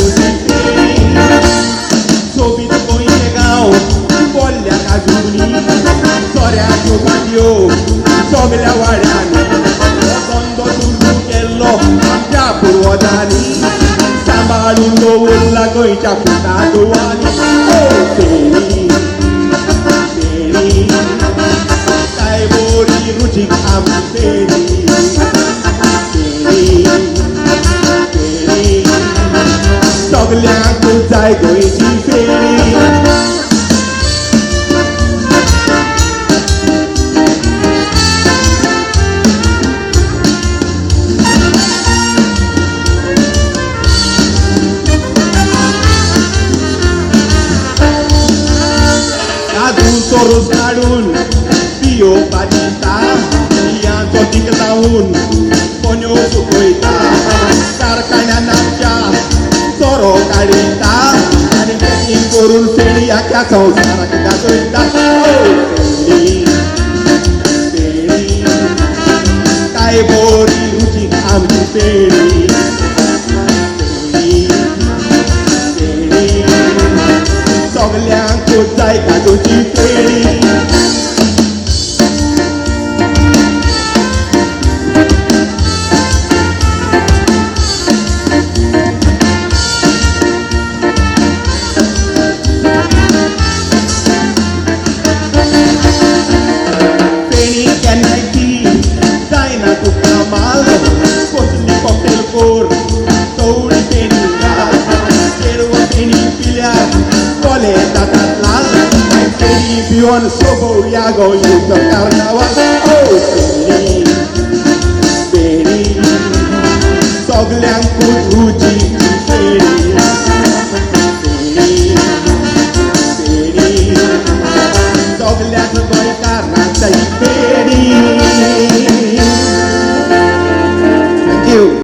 तुझी सोबीत कोयगाव बोलल्या काजूनी सोऱ्या चौकांड्यो सगल्या वाड्यांनी बंदो सुरू केल्लो आमच्या पुर्वजांनी सांबाळून दवरला गोंयच्या पुता गोवांनी फेणी फेणी काय बरी रुचीक आमची फेणी फेणी फेणी सगल्यांक जाय गोंयची फेणी सोरोस काढून पियोवपाची दिता बियांचो दीक लावून कोण्यो सुकयता कारखान्यान आमच्या सोरो काडयता आनी पॅकिंग करून फेणी आख्या संवसाराक दाखयता फेणी फेणी काय बरी रुचीक आमची फेणी फेणी फेणी सगल्यांक जाय काजूची फेणी फेणी केन्नाची जायना तुका माल कसली कॉकटेल कोर चवळी फेणी घाल चेडवो फेणी पिल्यार कोले जातात लाल फेणी पिवन सोबोवया गोंयचो कार्नावाल फेणी फेणी सगल्यांकूच रुची फेणी